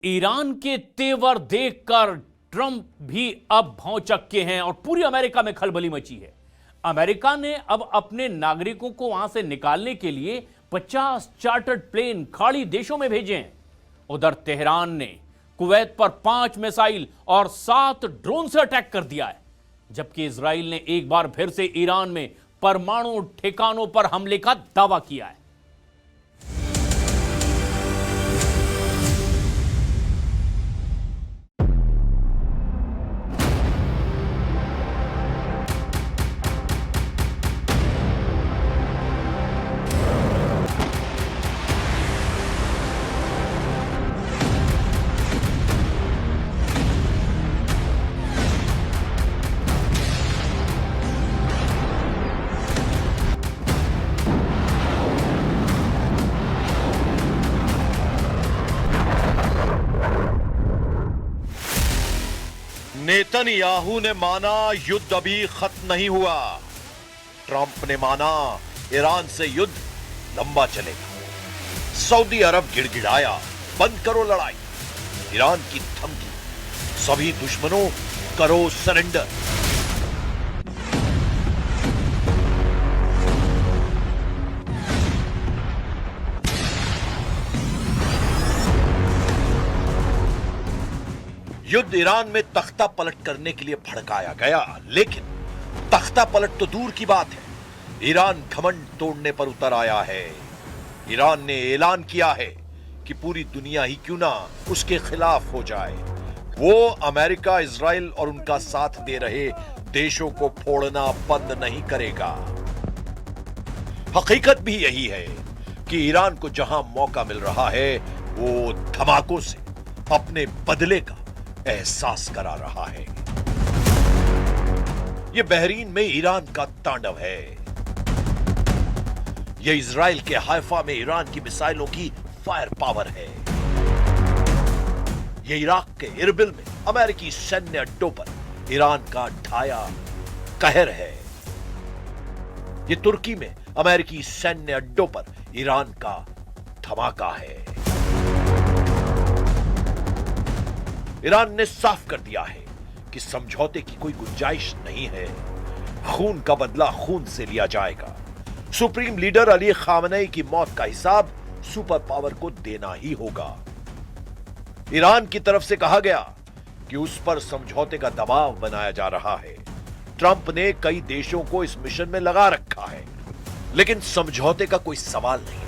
Iran के तेवर देखकर ट्रंप भी अब भौंचक के हैं और पूरी अमेरिका में खलबली मची है। अमेरिका ने अब अपने नागरिकों को वहां से निकालने के लिए 50 चार्टर्ड प्लेन खाड़ी देशों में भेजे हैं। उधर तेहरान ने कुवैत पर 5 मिसाइल और 7 ड्रोन से अटैक कर दिया है, जबकि इजराइल ने एक बार फिर से ईरान में परमाणु ठिकानों पर हमले का दावा किया है। नेतन्याहू ने माना युद्ध अभी खत्म नहीं हुआ। ट्रंप ने माना ईरान से युद्ध लंबा चलेगा। सऊदी अरब गिड़गिड़ाया, बंद करो लड़ाई। ईरान की धमकी, सभी दुश्मनों करो सरेंडर। युद्ध ईरान में तख्ता पलट करने के लिए भड़काया गया, लेकिन तख्ता पलट तो दूर की बात है, ईरान घमंड तोड़ने पर उतर आया है। ईरान ने ऐलान किया है कि पूरी दुनिया ही क्यों ना उसके खिलाफ हो जाए, वो अमेरिका, इजराइल और उनका साथ दे रहे देशों को फोड़ना बंद नहीं करेगा। हकीकत भी यही है कि ईरान को जहां मौका मिल रहा है, वो धमाकों से अपने बदले का एहसास करा रहा है। यह बहरीन में ईरान का तांडव है। यह इजराइल के हाइफा में ईरान की मिसाइलों की फायर पावर है। यह इराक के इरबिल में अमेरिकी सैन्य अड्डों पर ईरान का ढाया कहर है। यह तुर्की में अमेरिकी सैन्य अड्डों पर ईरान का धमाका है। ईरान ने साफ कर दिया है कि समझौते की कोई गुंजाइश नहीं है। खून का बदला खून से लिया जाएगा। सुप्रीम लीडर अली खामनेई की मौत का हिसाब सुपर पावर को देना ही होगा। ईरान की तरफ से कहा गया कि उस पर समझौते का दबाव बनाया जा रहा है। ट्रंप ने कई देशों को इस मिशन में लगा रखा है, लेकिन समझौते का कोई सवाल नहीं।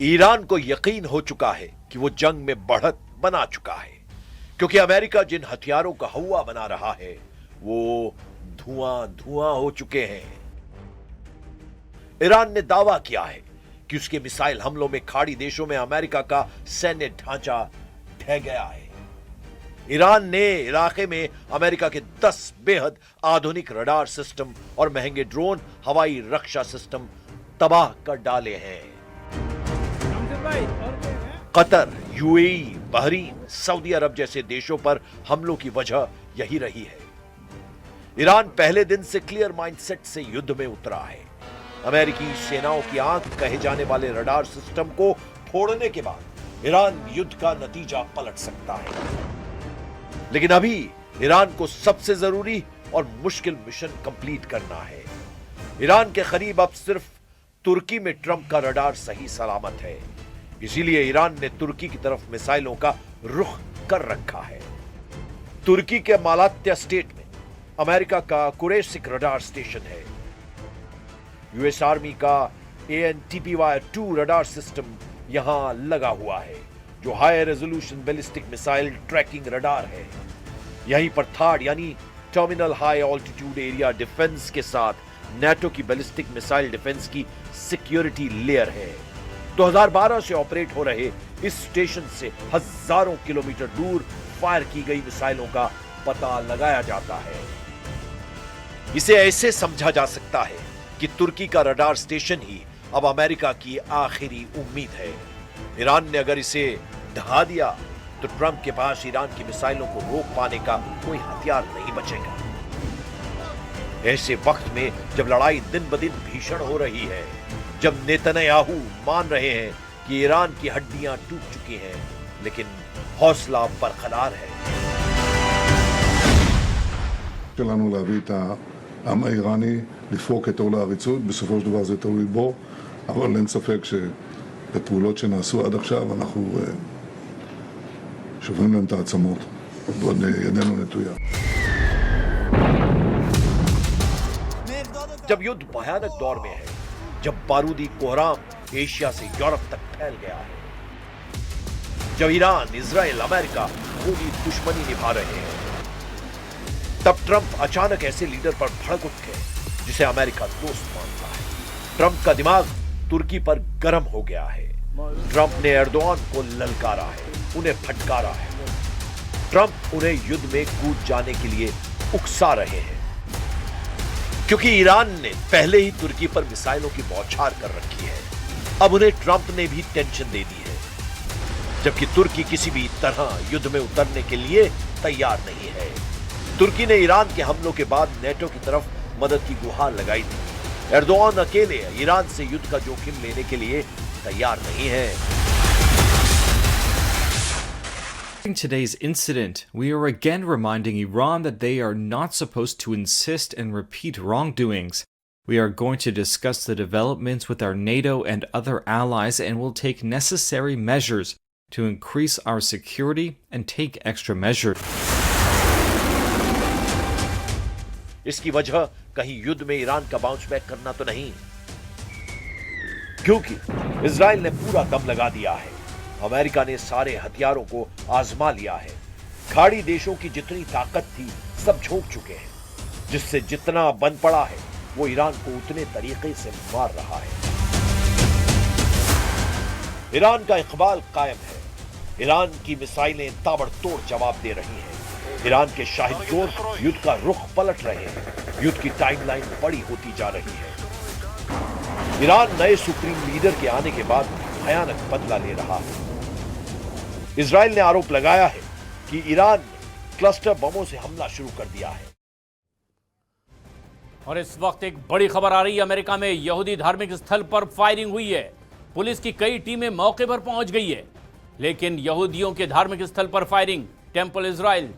ईरान को यकीन हो चुका है कि वो जंग में बढ़त बना चुका है, क्योंकि अमेरिका जिन हथियारों का हवा बना रहा है वो धुआं धुआं हो चुके हैं। ईरान ने दावा किया है कि उसके मिसाइल हमलों में खाड़ी देशों में अमेरिका का सैन्य ढांचा ढह गया है। ईरान ने इलाके में अमेरिका के 10 बेहद आधुनिक रडार सिस्टम और महंगे ड्रोन हवाई रक्षा सिस्टम तबाह कर डाले हैं। कतर, यूएई, बहरीन, सऊदी अरब जैसे देशों पर हमलों की वजह यही रही है। ईरान पहले दिन से क्लियर माइंडसेट से युद्ध में उतरा है। अमेरिकी सेनाओं की आंख कहे जाने वाले रडार सिस्टम को फोड़ने के बाद ईरान युद्ध का नतीजा पलट सकता है। लेकिन अभी ईरान को सबसे जरूरी और मुश्किल मिशन कंप्लीट करना है। ईरान के करीब अब सिर्फ तुर्की में ट्रंप का रडार सही सलामत है, इसीलिए ईरान ने तुर्की की तरफ मिसाइलों का रुख कर रखा है। तुर्की के मालात्या स्टेट में अमेरिका का कुरेशिक रडार स्टेशन है। यूएस आर्मी का ANTPY-2 रडार सिस्टम यहां लगा हुआ है, जो high resolution ballistic missile tracking radar है। यहीं पर थर्ड यानी terminal high altitude area defence के साथ नाटो की बैलिस्टिक मिसाइल डिफेंस की सिक्योरिटी लेयर है। 2012 से ऑपरेट हो रहे इस स्टेशन से हजारों किलोमीटर दूर फायर की गई मिसाइलों का पता लगाया जाता है। इसे ऐसे समझा जा सकता है कि तुर्की का रडार स्टेशन ही अब अमेरिका की आखिरी उम्मीद है। ईरान ने अगर इसे ढहा दिया तो ट्रंप के पास ईरान की मिसाइलों को रोक पाने का कोई हथियार नहीं बचेगा। ऐसे वक्त में जब लड़ाई दिन ब दिन भीषण हो रही है, जब नेतन्याहू मान रहे हैं कि ईरान की हड्डियां टूट चुकी हैं, लेकिन हौसला बरकरार है। שלנו להביא את העם האיראני לפרוק את עול העריצות, בסופו של דבר זה תלוי בו, אבל אין ספק שבפעולות שנעשו עד עכשיו אנחנו שוברים להם את העצמות, ועוד ידנו נטויה. जब युद्ध भयानक दौर में है, जब बारूदी कोहराम एशिया से यूरोप तक फैल गया है, जब ईरान, इजराइल, अमेरिका पूरी दुश्मनी निभा रहे हैं, तब ट्रंप अचानक ऐसे लीडर पर भड़क उठे जिसे अमेरिका दोस्त मानता है। ट्रंप का दिमाग तुर्की पर गर्म हो गया है। ट्रंप ने एर्दोआन को ललकारा है, उन्हें फटकारा है। ट्रंप उन्हें युद्ध में कूद जाने के लिए उकसा रहे हैं, क्योंकि ईरान ने पहले ही तुर्की पर मिसाइलों की बौछार कर रखी है। अब उन्हें ट्रंप ने भी टेंशन दे दी है, जबकि तुर्की किसी भी तरह युद्ध में उतरने के लिए तैयार नहीं है। तुर्की ने ईरान के हमलों के बाद नेटो की तरफ मदद की गुहार लगाई थी। एर्दोआन अकेले ईरान से युद्ध का जोखिम लेने के लिए तैयार नहीं है। In today's incident, we are again reminding Iran that they are not supposed to insist and repeat wrongdoings. We are going to discuss the developments with our NATO and other allies and will take necessary measures to increase our security and take extra measures. इसकी वजह कहीं युद्ध में Iran का bounce back करना तो नहीं, क्योंकि इजराइल ने पूरा दम लगा दिया है। अमेरिका ने सारे हथियारों को आजमा लिया है। खाड़ी देशों की जितनी ताकत थी सब झोंक चुके हैं, जिससे जितना बन पड़ा है वो ईरान को उतने तरीके से मार रहा है। ईरान का इकबाल कायम है। ईरान की मिसाइलें ताबड़तोड़ जवाब दे रही हैं। ईरान के शाहिद जोर युद्ध का रुख पलट रहे हैं। युद्ध की टाइमलाइन बड़ी होती जा रही है। ईरान नए सुप्रीम लीडर के आने के बाद भयानक बदला ले रहा है। इजराइल ने आरोप लगाया है कि ईरान ने क्लस्टर बमों से हमला शुरू कर दिया है। और इस वक्त एक बड़ी खबर आ रही है, अमेरिका में यहूदी धार्मिक स्थल पर फायरिंग हुई है। पुलिस की कई टीमें मौके पर पहुंच गई है, लेकिन यहूदियों के धार्मिक स्थल पर फायरिंग, टेंपल इजराइल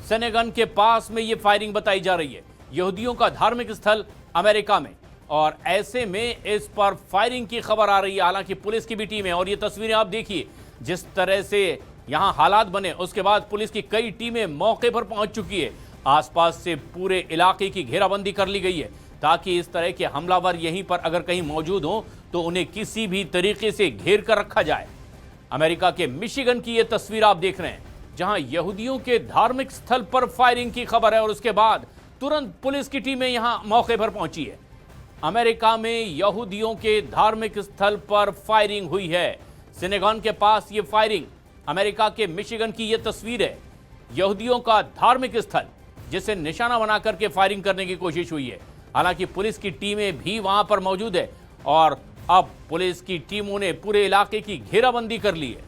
सेनेगन के पास में यह फायरिंग बताई जा रही है। यहूदियों का धार्मिक स्थल अमेरिका में, और ऐसे में इस पर फायरिंग की खबर आ रही है। हालांकि पुलिस की भी टीम है, और ये तस्वीरें आप देखिए जिस तरह से यहां हालात बने, उसके बाद पुलिस की कई टीमें मौके पर पहुंच चुकी है। आसपास से पूरे इलाके की घेराबंदी कर ली गई है, ताकि इस तरह के हमलावर यहीं पर अगर कहीं मौजूद हो तो उन्हें किसी भी तरीके से घेर कर रखा जाए। अमेरिका के मिशिगन की यह तस्वीर आप देख रहे हैं, जहां यहूदियों के धार्मिक स्थल पर फायरिंग की खबर है, और उसके बाद तुरंत पुलिस की टीमें यहां मौके पर पहुंची है। अमेरिका में यहूदियों के धार्मिक स्थल पर फायरिंग हुई है। सेनेगन के पास यह फायरिंग, अमेरिका के मिशिगन की यह तस्वीर है। यहूदियों का धार्मिक स्थल जिसे निशाना बनाकर के फायरिंग करने की कोशिश हुई है। हालांकि पुलिस की टीमें भी वहां पर मौजूद है, और अब पुलिस की टीमों ने पूरे इलाके की घेराबंदी कर ली है।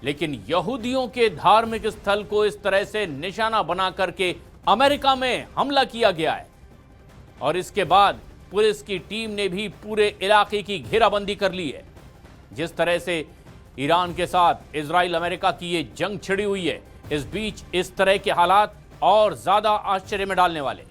लेकिन यहूदियों के धार्मिक स्थल को इस तरह से निशाना बना करके अमेरिका में हमला किया गया है, और इसके बाद पुलिस की टीम ने भी पूरे इलाके की घेराबंदी कर ली है। जिस तरह से ईरान के साथ इजराइल अमेरिका की ये जंग छिड़ी हुई है, इस बीच इस तरह के हालात और ज्यादा आश्चर्य में डालने वाले।